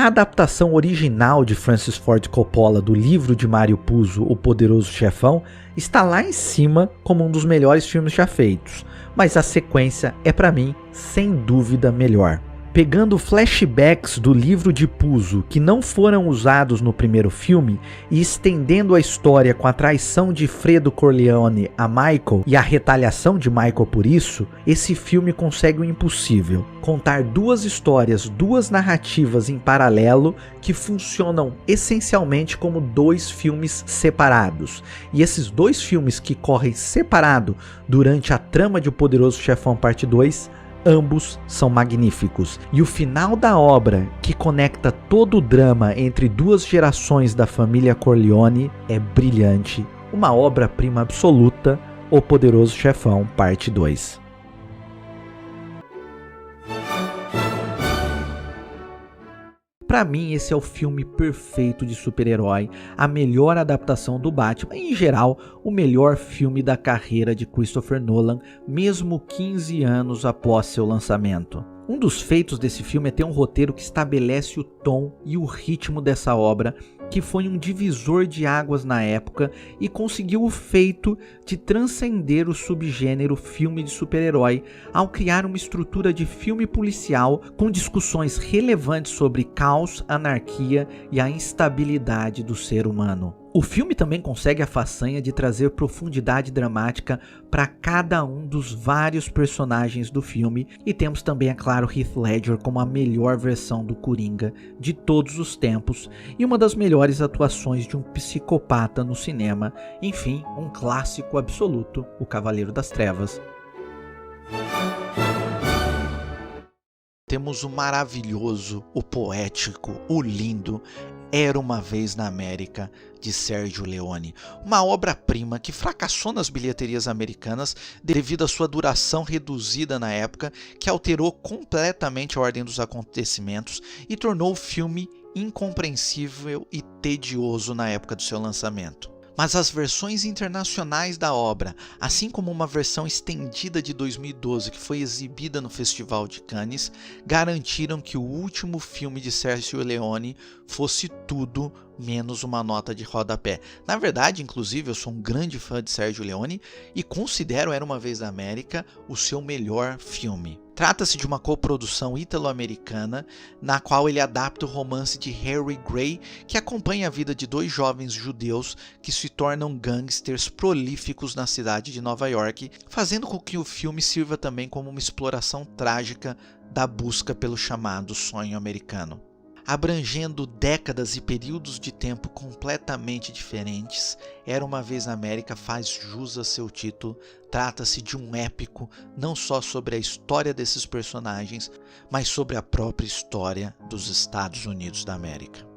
adaptação original de Francis Ford Coppola do livro de Mario Puzo, O Poderoso Chefão, está lá em cima como um dos melhores filmes já feitos, mas a sequência é para mim, sem dúvida, melhor. Pegando flashbacks do livro de Puzo que não foram usados no primeiro filme e estendendo a história com a traição de Fredo Corleone a Michael e a retaliação de Michael por isso, esse filme consegue o impossível: contar duas histórias, duas narrativas em paralelo que funcionam essencialmente como dois filmes separados. E esses dois filmes que correm separado durante a trama de O Poderoso Chefão Parte 2, ambos são magníficos, e o final da obra, que conecta todo o drama entre duas gerações da família Corleone, é brilhante. Uma obra-prima absoluta, O Poderoso Chefão Parte 2. Pra mim, esse é o filme perfeito de super-herói, a melhor adaptação do Batman e, em geral, o melhor filme da carreira de Christopher Nolan, mesmo 15 anos após seu lançamento. Um dos feitos desse filme é ter um roteiro que estabelece o tom e o ritmo dessa obra, que foi um divisor de águas na época e conseguiu o feito de transcender o subgênero filme de super-herói ao criar uma estrutura de filme policial com discussões relevantes sobre caos, anarquia e a instabilidade do ser humano. O filme também consegue a façanha de trazer profundidade dramática para cada um dos vários personagens do filme, e temos também, é claro, Heath Ledger como a melhor versão do Coringa de todos os tempos e uma das melhores atuações de um psicopata no cinema. Enfim, um clássico absoluto, O Cavaleiro das Trevas. Temos o maravilhoso, o poético, o lindo Era Uma Vez na América, de Sergio Leone. Uma obra-prima que fracassou nas bilheterias americanas devido à sua duração reduzida na época, que alterou completamente a ordem dos acontecimentos e tornou o filme incompreensível e tedioso na época do seu lançamento. Mas as versões internacionais da obra, assim como uma versão estendida de 2012 que foi exibida no Festival de Cannes, garantiram que o último filme de Sergio Leone fosse tudo menos uma nota de rodapé. Na verdade, inclusive, eu sou um grande fã de Sergio Leone e considero Era Uma Vez na América o seu melhor filme. Trata-se de uma coprodução ítalo-americana, na qual ele adapta o romance de Harry Gray, que acompanha a vida de dois jovens judeus que se tornam gangsters prolíficos na cidade de Nova York, fazendo com que o filme sirva também como uma exploração trágica da busca pelo chamado sonho americano. Abrangendo décadas e períodos de tempo completamente diferentes, Era Uma Vez na América faz jus a seu título. Trata-se de um épico não só sobre a história desses personagens, mas sobre a própria história dos Estados Unidos da América.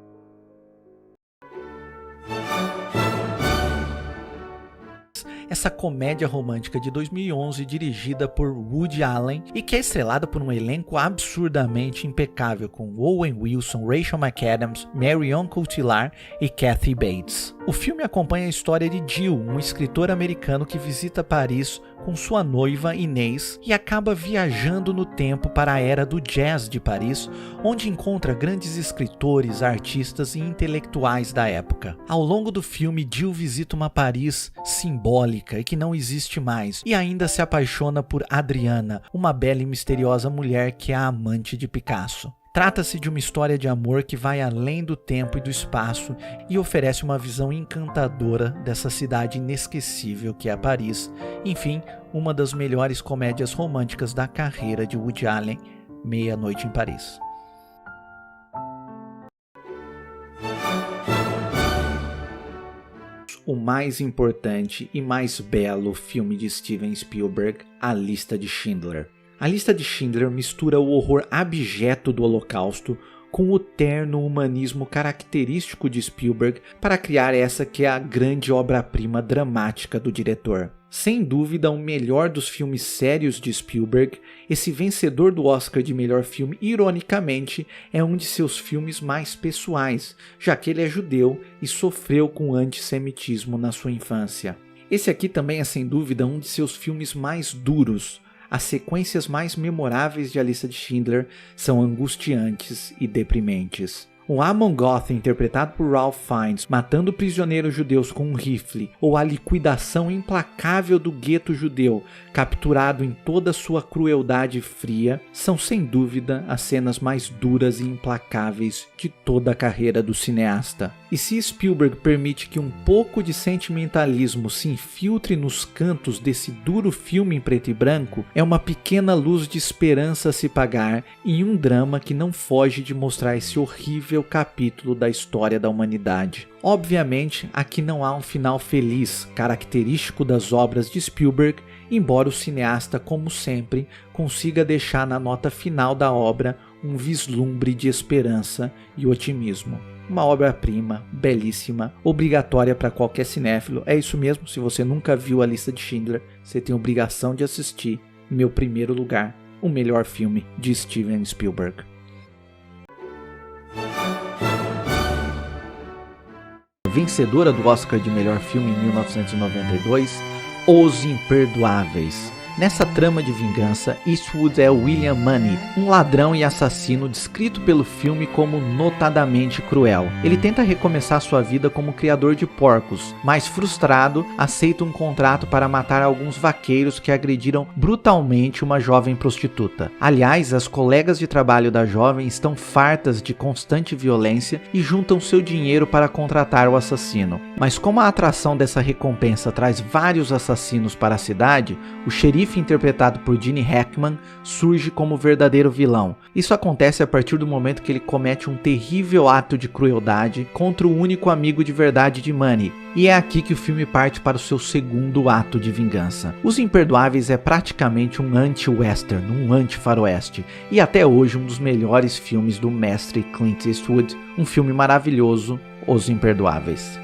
Essa comédia romântica de 2011, dirigida por Woody Allen e que é estrelada por um elenco absurdamente impecável com Owen Wilson, Rachel McAdams, Marion Cotillard e Kathy Bates. O filme acompanha a história de Jill, um escritor americano que visita Paris com sua noiva Inês e acaba viajando no tempo para a era do jazz de Paris, onde encontra grandes escritores, artistas e intelectuais da época. Ao longo do filme, Jill visita uma Paris simbólica e que não existe mais, e ainda se apaixona por Adriana, uma bela e misteriosa mulher que é a amante de Picasso. Trata-se de uma história de amor que vai além do tempo e do espaço e oferece uma visão encantadora dessa cidade inesquecível que é Paris. Enfim, uma das melhores comédias românticas da carreira de Woody Allen, Meia-Noite em Paris. O mais importante e mais belo filme de Steven Spielberg, A Lista de Schindler. A Lista de Schindler mistura o horror abjeto do Holocausto com o terno humanismo característico de Spielberg para criar essa que é a grande obra-prima dramática do diretor. Sem dúvida, o melhor dos filmes sérios de Spielberg, esse vencedor do Oscar de melhor filme, ironicamente, é um de seus filmes mais pessoais, já que ele é judeu e sofreu com antissemitismo na sua infância. Esse aqui também é sem dúvida um de seus filmes mais duros. As sequências mais memoráveis de A Lista de Schindler são angustiantes e deprimentes. O Amon Goth, interpretado por Ralph Fiennes, matando prisioneiros judeus com um rifle, ou a liquidação implacável do gueto judeu, capturado em toda sua crueldade fria, são sem dúvida as cenas mais duras e implacáveis de toda a carreira do cineasta. E se Spielberg permite que um pouco de sentimentalismo se infiltre nos cantos desse duro filme em preto e branco, é uma pequena luz de esperança a se apagar em um drama que não foge de mostrar esse horrível capítulo da história da humanidade. Obviamente, aqui não há um final feliz, característico das obras de Spielberg, embora o cineasta, como sempre, consiga deixar na nota final da obra um vislumbre de esperança e otimismo. Uma obra-prima, belíssima, obrigatória para qualquer cinéfilo. É isso mesmo, se você nunca viu A Lista de Schindler, você tem obrigação de assistir, em meu primeiro lugar, o melhor filme de Steven Spielberg. Vencedora do Oscar de melhor filme em 1992, Os Imperdoáveis. Nessa trama de vingança, Eastwood é William Munny, um ladrão e assassino descrito pelo filme como notadamente cruel. Ele tenta recomeçar sua vida como criador de porcos, mas frustrado, aceita um contrato para matar alguns vaqueiros que agrediram brutalmente uma jovem prostituta. Aliás, as colegas de trabalho da jovem estão fartas de constante violência e juntam seu dinheiro para contratar o assassino. Mas como a atração dessa recompensa traz vários assassinos para a cidade, o xerife interpretado por Gene Hackman surge como verdadeiro vilão. Isso acontece a partir do momento que ele comete um terrível ato de crueldade contra o único amigo de verdade de Munny, e é aqui que o filme parte para o seu segundo ato de vingança. Os Imperdoáveis é praticamente um anti-western, um anti-faroeste, e até hoje um dos melhores filmes do mestre Clint Eastwood, um filme maravilhoso, Os Imperdoáveis.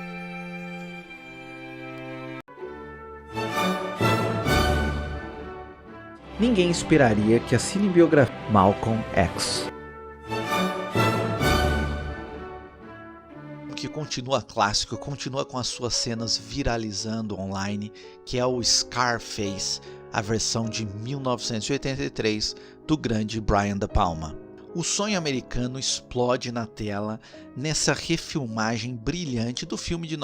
Ninguém esperaria que a cinebiografia Malcolm X, que continua clássico, continua com as suas cenas viralizando online, que é o Scarface, a versão de 1983 do grande Brian De Palma. O sonho americano explode na tela nessa refilmagem brilhante do filme de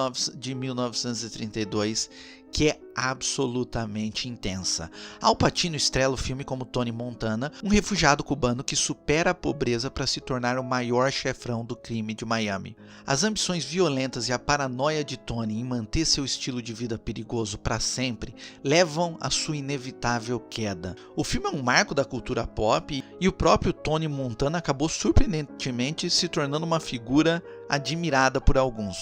1932, que é absolutamente intensa. Al Pacino estrela o filme como Tony Montana, um refugiado cubano que supera a pobreza para se tornar o maior chefão do crime de Miami. As ambições violentas e a paranoia de Tony em manter seu estilo de vida perigoso para sempre levam à sua inevitável queda. O filme é um marco da cultura pop e o próprio Tony Montana acabou surpreendentemente se tornando uma figura admirada por alguns.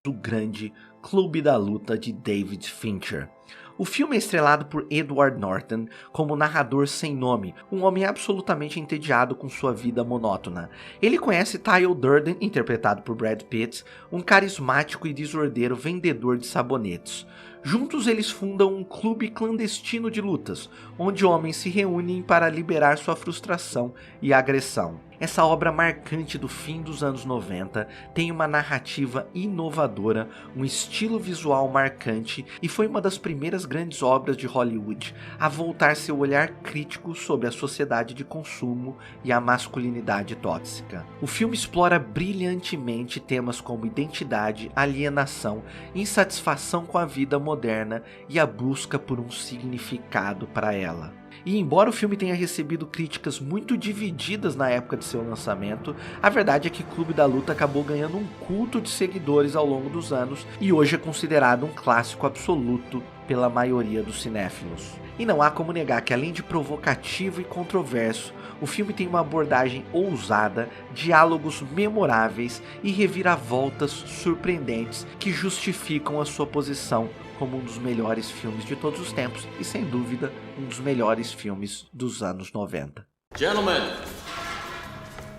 Do grande Clube da Luta de David Fincher. O filme é estrelado por Edward Norton como narrador sem nome, um homem absolutamente entediado com sua vida monótona. Ele conhece Tyler Durden, interpretado por Brad Pitt, um carismático e desordeiro vendedor de sabonetes. Juntos eles fundam um clube clandestino de lutas, onde homens se reúnem para liberar sua frustração e agressão. Essa obra marcante do fim dos anos 90 tem uma narrativa inovadora, um estilo visual marcante e foi uma das primeiras grandes obras de Hollywood a voltar seu olhar crítico sobre a sociedade de consumo e a masculinidade tóxica. O filme explora brilhantemente temas como identidade, alienação, insatisfação com a vida moderna e a busca por um significado para ela. E embora o filme tenha recebido críticas muito divididas na época de seu lançamento, a verdade é que Clube da Luta acabou ganhando um culto de seguidores ao longo dos anos e hoje é considerado um clássico absoluto pela maioria dos cinéfilos. E não há como negar que, além de provocativo e controverso, o filme tem uma abordagem ousada, diálogos memoráveis e reviravoltas surpreendentes que justificam a sua posição como um dos melhores filmes de todos os tempos e, sem dúvida, um dos melhores filmes dos anos 90. Gentlemen,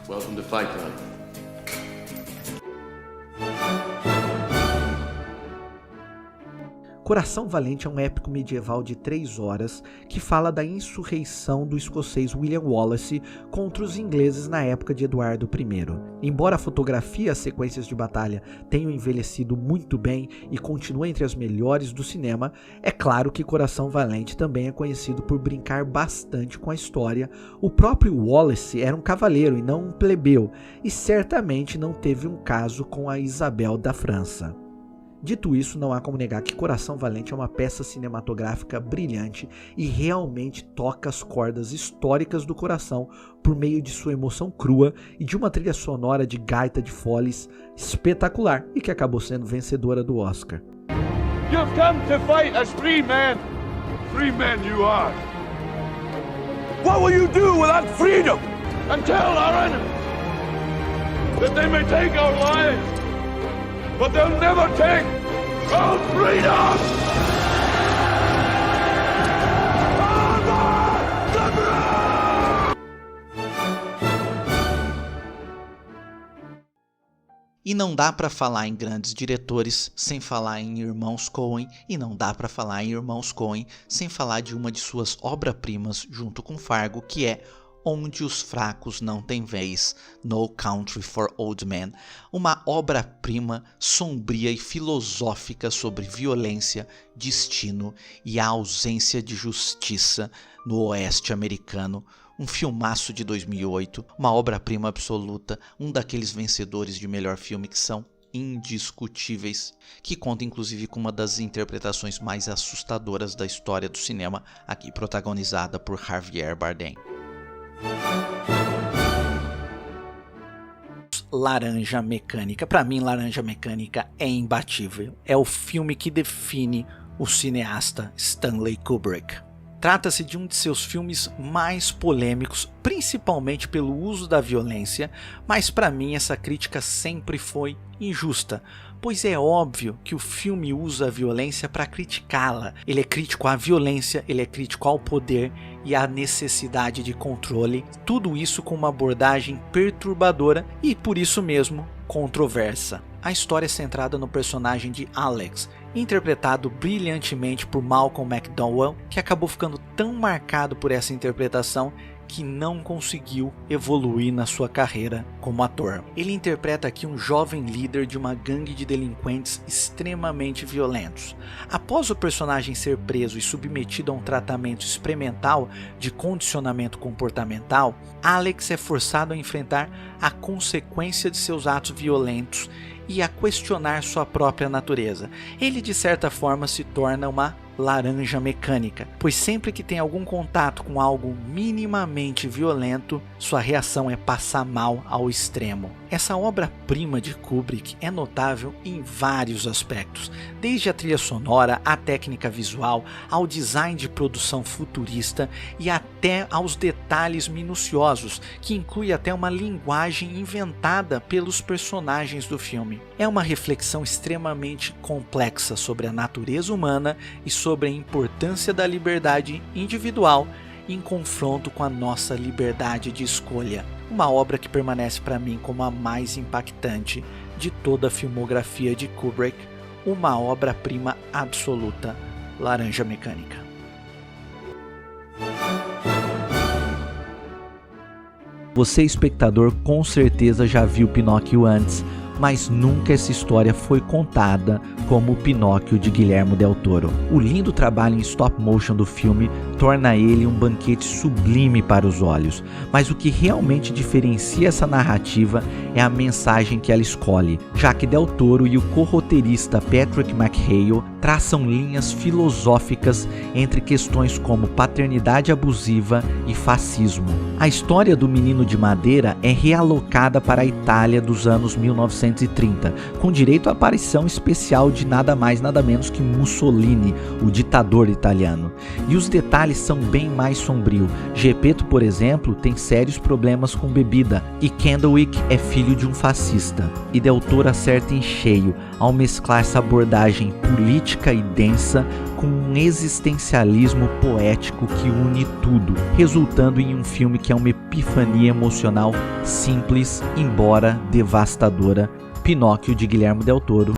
welcome to Fight Club. Coração Valente é um épico medieval de 3 horas que fala da insurreição do escocês William Wallace contra os ingleses na época de Eduardo I. Embora a fotografia e as sequências de batalha tenham envelhecido muito bem e continue entre as melhores do cinema, é claro que Coração Valente também é conhecido por brincar bastante com a história. O próprio Wallace era um cavaleiro e não um plebeu, e certamente não teve um caso com a Isabel da França. Dito isso, não há como negar que Coração Valente é uma peça cinematográfica brilhante e realmente toca as cordas históricas do coração por meio de sua emoção crua e de uma trilha sonora de gaita de foles espetacular e que acabou sendo vencedora do Oscar. You've come to fight as free men. Free men you are. What will you do without freedom? And tell our enemies that they may take our lives, but they'll never take our freedom! E não dá pra falar em grandes diretores sem falar em Irmãos Coen, e não dá pra falar em Irmãos Coen sem falar de uma de suas obras-primas junto com Fargo, que é Onde os Fracos Não Têm Vez, No Country for Old Men, uma obra-prima sombria e filosófica sobre violência, destino e a ausência de justiça no oeste americano. Um filmaço de 2008, uma obra-prima absoluta, um daqueles vencedores de melhor filme que são indiscutíveis, que conta inclusive com uma das interpretações mais assustadoras da história do cinema, aqui protagonizada por Javier Bardem. Laranja Mecânica. Para mim, Laranja Mecânica é imbatível. É o filme que define o cineasta Stanley Kubrick. Trata-se de um de seus filmes mais polêmicos, principalmente pelo uso da violência, mas para mim essa crítica sempre foi injusta, pois é óbvio que o filme usa a violência para criticá-la. Ele é crítico à violência, ele é crítico ao poder e à necessidade de controle, tudo isso com uma abordagem perturbadora e por isso mesmo controversa. A história é centrada no personagem de Alex, interpretado brilhantemente por Malcolm McDowell, que acabou ficando tão marcado por essa interpretação que não conseguiu evoluir na sua carreira como ator. Ele interpreta aqui um jovem líder de uma gangue de delinquentes extremamente violentos. Após o personagem ser preso e submetido a um tratamento experimental de condicionamento comportamental, Alex é forçado a enfrentar a consequência de seus atos violentos e a questionar sua própria natureza. Ele de certa forma se torna uma laranja mecânica, pois sempre que tem algum contato com algo minimamente violento, sua reação é passar mal ao extremo. Essa obra-prima de Kubrick é notável em vários aspectos, desde a trilha sonora, à técnica visual, ao design de produção futurista e até aos detalhes minuciosos, que inclui até uma linguagem inventada pelos personagens do filme. É uma reflexão extremamente complexa sobre a natureza humana e sobre a importância da liberdade individual em confronto com a nossa liberdade de escolha. Uma obra que permanece para mim como a mais impactante de toda a filmografia de Kubrick, uma obra-prima absoluta, Laranja Mecânica. Você, espectador, com certeza já viu Pinóquio antes, mas nunca essa história foi contada como o Pinóquio de Guillermo del Toro. O lindo trabalho em stop motion do filme torna ele um banquete sublime para os olhos, mas o que realmente diferencia essa narrativa é a mensagem que ela escolhe, já que del Toro e o co-roteirista Patrick McHale traçam linhas filosóficas entre questões como paternidade abusiva e fascismo. A história do Menino de Madeira é realocada para a Itália dos anos 1930, com direito à aparição especial de nada mais nada menos que Mussolini, o ditador italiano. E os detalhes são bem mais sombrios. Geppetto, por exemplo, tem sérios problemas com bebida, e Candlewick é filho de um fascista. E del Toro acerta em cheio ao mesclar essa abordagem política e densa com um existencialismo poético que une tudo, resultando em um filme que é uma epifania emocional simples, embora devastadora. Pinóquio de Guillermo del Toro.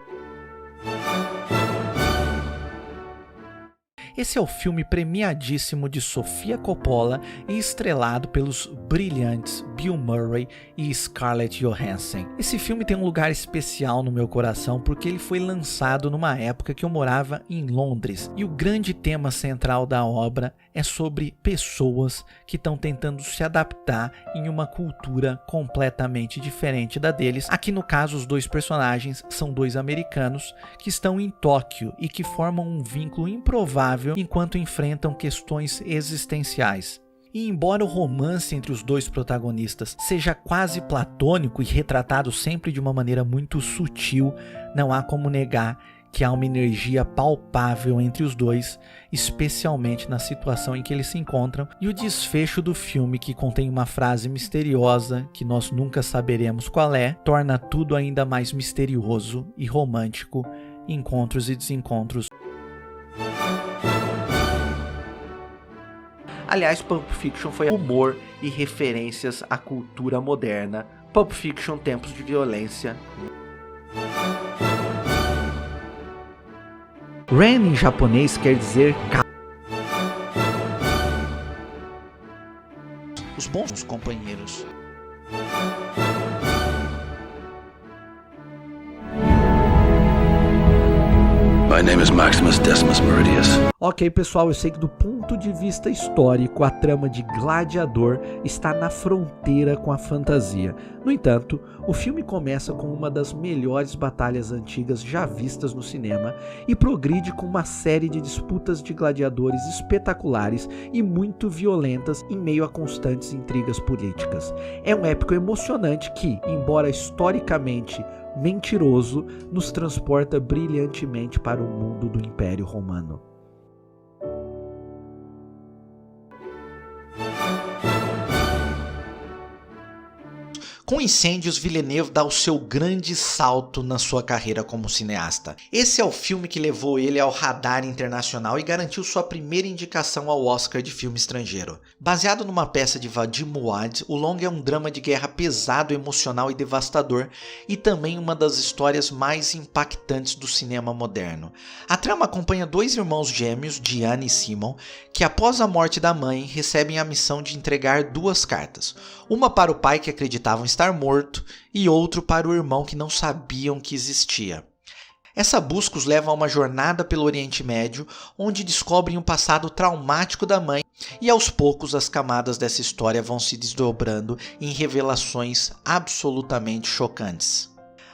Esse é o filme premiadíssimo de Sofia Coppola e estrelado pelos brilhantes Bill Murray e Scarlett Johansson. Esse filme tem um lugar especial no meu coração porque ele foi lançado numa época que eu morava em Londres, e o grande tema central da obra é sobre pessoas que estão tentando se adaptar em uma cultura completamente diferente da deles. Aqui no caso, os dois personagens são dois americanos que estão em Tóquio e que formam um vínculo improvável enquanto enfrentam questões existenciais. E embora o romance entre os dois protagonistas seja quase platônico e retratado sempre de uma maneira muito sutil, não há como negar que há uma energia palpável entre os dois, especialmente na situação em que eles se encontram, e o desfecho do filme, que contém uma frase misteriosa que nós nunca saberemos qual é, torna tudo ainda mais misterioso e romântico, encontros e desencontros. Aliás, Pulp Fiction foi humor e referências à cultura moderna. Pulp Fiction, tempos de violência. Ren em japonês quer dizer Os bons companheiros. My name is Maximus Decimus Meridius. Ok, pessoal, eu sei que do ponto de vista histórico, a trama de Gladiador está na fronteira com a fantasia. No entanto, o filme começa com uma das melhores batalhas antigas já vistas no cinema e progride com uma série de disputas de gladiadores espetaculares e muito violentas em meio a constantes intrigas políticas. É um épico emocionante que, embora historicamente mentiroso, nos transporta brilhantemente para o mundo do Império Romano. Com Incêndios, Villeneuve dá o seu grande salto na sua carreira como cineasta. Esse é o filme que levou ele ao radar internacional e garantiu sua primeira indicação ao Oscar de filme estrangeiro. Baseado numa peça de Vadim Mouad, o longa é um drama de guerra pesado, emocional e devastador, e também uma das histórias mais impactantes do cinema moderno. A trama acompanha dois irmãos gêmeos, Diane e Simon, que após a morte da mãe recebem a missão de entregar duas cartas, uma para o pai que acreditavam estar morto e outro para o irmão que não sabiam que existia. Essa busca os leva a uma jornada pelo Oriente Médio, onde descobrem o passado traumático da mãe, e aos poucos as camadas dessa história vão se desdobrando em revelações absolutamente chocantes.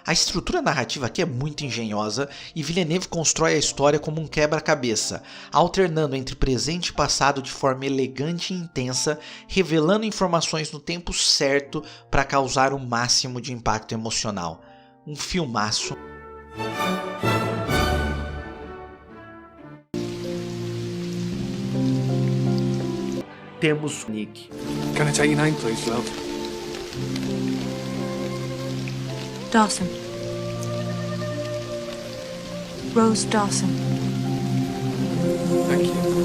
A estrutura narrativa aqui é muito engenhosa e Villeneuve constrói a história como um quebra-cabeça, alternando entre presente e passado de forma elegante e intensa, revelando informações no tempo certo para causar o máximo de impacto emocional. Um filmaço. Temos Nick. Can I take your name, please, love? Dawson. Rose Dawson. Thank you.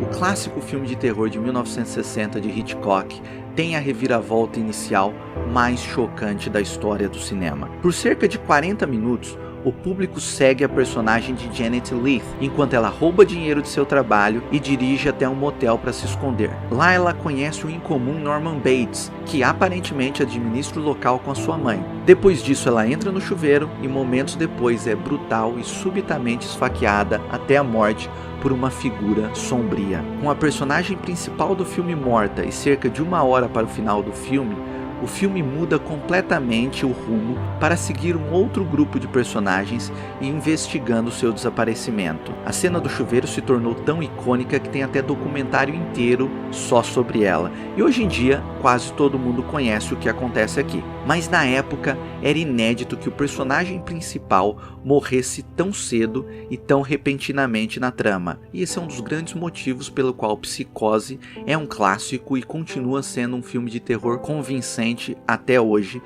O clássico filme de terror de 1960 de Hitchcock tem a reviravolta inicial mais chocante da história do cinema. Por cerca de 40 minutos, o público segue a personagem de Janet Leigh enquanto ela rouba dinheiro de seu trabalho e dirige até um motel para se esconder. Lá ela conhece o incomum Norman Bates, que aparentemente administra o local com a sua mãe. Depois disso ela entra no chuveiro e momentos depois é brutal e subitamente esfaqueada até a morte por uma figura sombria. Com a personagem principal do filme morta e cerca de 1 hora para o final do filme, o filme muda completamente o rumo para seguir um outro grupo de personagens e investigando seu desaparecimento. A cena do chuveiro se tornou tão icônica que tem até documentário inteiro só sobre ela. E hoje em dia, quase todo mundo conhece o que acontece aqui. Mas na época, era inédito que o personagem principal morresse tão cedo e tão repentinamente na trama. E esse é um dos grandes motivos pelo qual Psicose é um clássico e continua sendo um filme de terror convincente até hoje.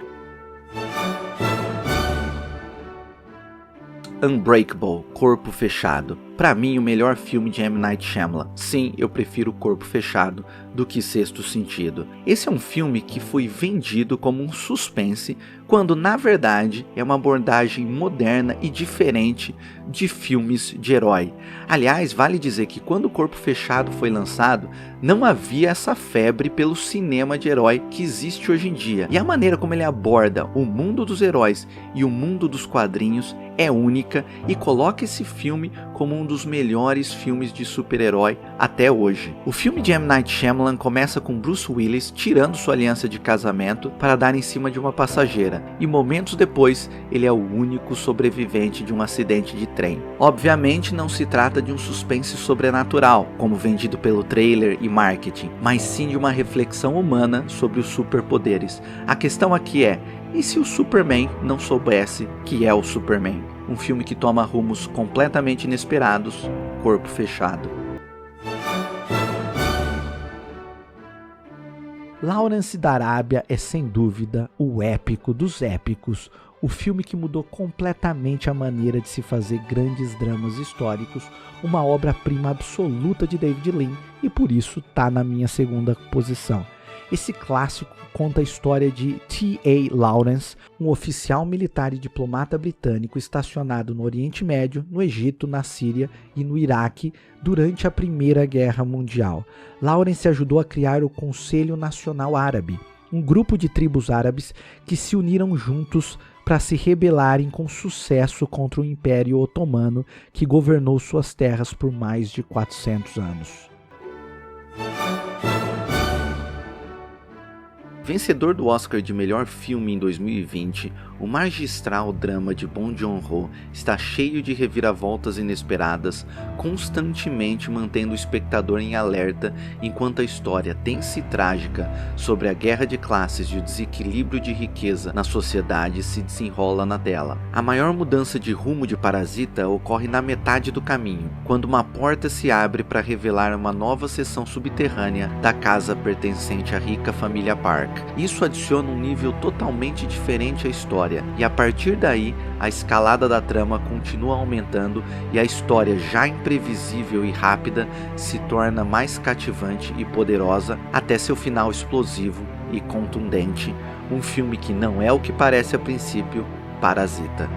Unbreakable, Corpo Fechado. Pra mim, o melhor filme de M. Night Shyamalan. Sim, eu prefiro Corpo Fechado do que Sexto Sentido. Esse é um filme que foi vendido como um suspense quando na verdade é uma abordagem moderna e diferente de filmes de herói. Aliás, vale dizer que quando o Corpo Fechado foi lançado, não havia essa febre pelo cinema de herói que existe hoje em dia. E a maneira como ele aborda o mundo dos heróis e o mundo dos quadrinhos é única e coloca esse filme como um dos melhores filmes de super-herói até hoje. O filme de M. Night Shyamalan começa com Bruce Willis tirando sua aliança de casamento para dar em cima de uma passageira, e momentos depois ele é o único sobrevivente de um acidente de trem. Obviamente não se trata de um suspense sobrenatural, como vendido pelo trailer e marketing, mas sim de uma reflexão humana sobre os superpoderes. A questão aqui é: e se o Superman não soubesse que é o Superman? Um filme que toma rumos completamente inesperados, Corpo Fechado. Lawrence da Arábia é sem dúvida o épico dos épicos, o filme que mudou completamente a maneira de se fazer grandes dramas históricos, uma obra-prima absoluta de David Lean e por isso tá na minha segunda posição. Esse clássico conta a história de T.A. Lawrence, um oficial militar e diplomata britânico estacionado no Oriente Médio, no Egito, na Síria e no Iraque durante a Primeira Guerra Mundial. Lawrence ajudou a criar o Conselho Nacional Árabe, um grupo de tribos árabes que se uniram juntos para se rebelarem com sucesso contra o Império Otomano, que governou suas terras por mais de 400 anos. Vencedor do Oscar de melhor filme em 2020, o magistral drama de Bong Joon-ho está cheio de reviravoltas inesperadas, constantemente mantendo o espectador em alerta enquanto a história tensa e trágica sobre a guerra de classes e o desequilíbrio de riqueza na sociedade se desenrola na tela. A maior mudança de rumo de Parasita ocorre na metade do caminho, quando uma porta se abre para revelar uma nova seção subterrânea da casa pertencente à rica família Park. Isso adiciona um nível totalmente diferente à história, e a partir daí a escalada da trama continua aumentando e a história, já imprevisível e rápida, se torna mais cativante e poderosa até seu final explosivo e contundente. Um filme que não é o que parece a princípio, Parasita.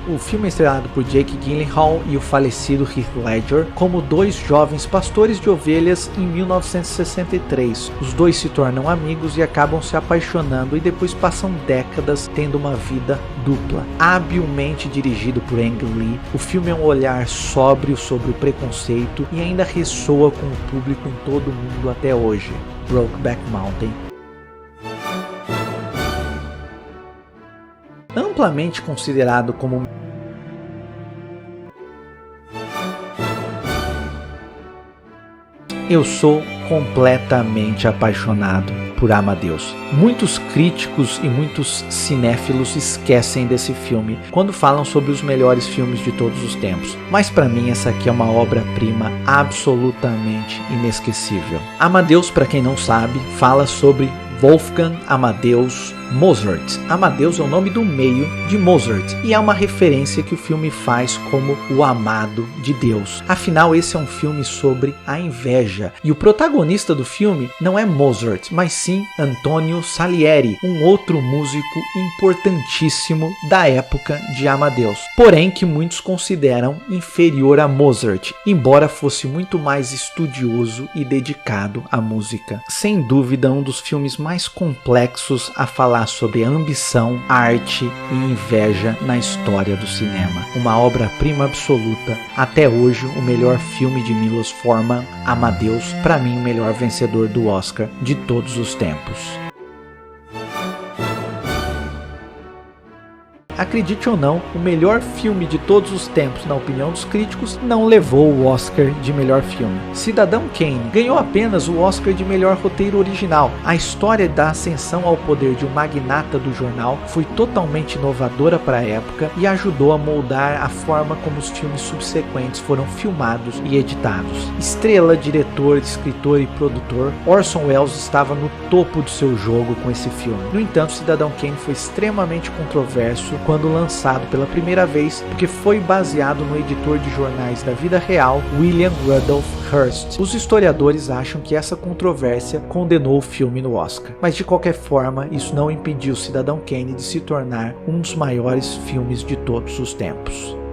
O filme é estrelado por Jake Gyllenhaal e o falecido Heath Ledger como dois jovens pastores de ovelhas em 1963. Os dois se tornam amigos e acabam se apaixonando e depois passam décadas tendo uma vida dupla. Habilmente dirigido por Ang Lee, o filme é um olhar sóbrio sobre o preconceito e ainda ressoa com o público em todo o mundo até hoje. Brokeback Mountain. Amplamente considerado como eu sou completamente apaixonado por Amadeus. Muitos críticos e muitos cinéfilos esquecem desse filme quando falam sobre os melhores filmes de todos os tempos, mas para mim essa aqui é uma obra-prima absolutamente inesquecível. Amadeus, para quem não sabe, fala sobre Wolfgang Amadeus Mozart. Amadeus é o nome do meio de Mozart e é uma referência que o filme faz como o amado de Deus. Afinal, esse é um filme sobre a inveja e o protagonista do filme não é Mozart, mas sim Antonio Salieri, um outro músico importantíssimo da época de Amadeus, porém que muitos consideram inferior a Mozart, embora fosse muito mais estudioso e dedicado à música. Sem dúvida, um dos filmes mais complexos a falar sobre ambição, arte e inveja na história do cinema. Uma obra-prima absoluta, até hoje o melhor filme de Milos Forman, Amadeus, para mim o melhor vencedor do Oscar de todos os tempos. Acredite ou não, o melhor filme de todos os tempos, na opinião dos críticos, não levou o Oscar de melhor filme. Cidadão Kane ganhou apenas o Oscar de melhor roteiro original. A história da ascensão ao poder de um magnata do jornal foi totalmente inovadora para a época e ajudou a moldar a forma como os filmes subsequentes foram filmados e editados. Estrela, diretor, escritor e produtor, Orson Welles estava no topo do seu jogo com esse filme. No entanto, Cidadão Kane foi extremamente controverso quando quando lançado pela primeira vez, porque foi baseado no editor de jornais da vida real, William Randolph Hearst. Os historiadores acham que essa controvérsia condenou o filme no Oscar, mas de qualquer forma, isso não impediu Cidadão Kane de se tornar um dos maiores filmes de todos os tempos.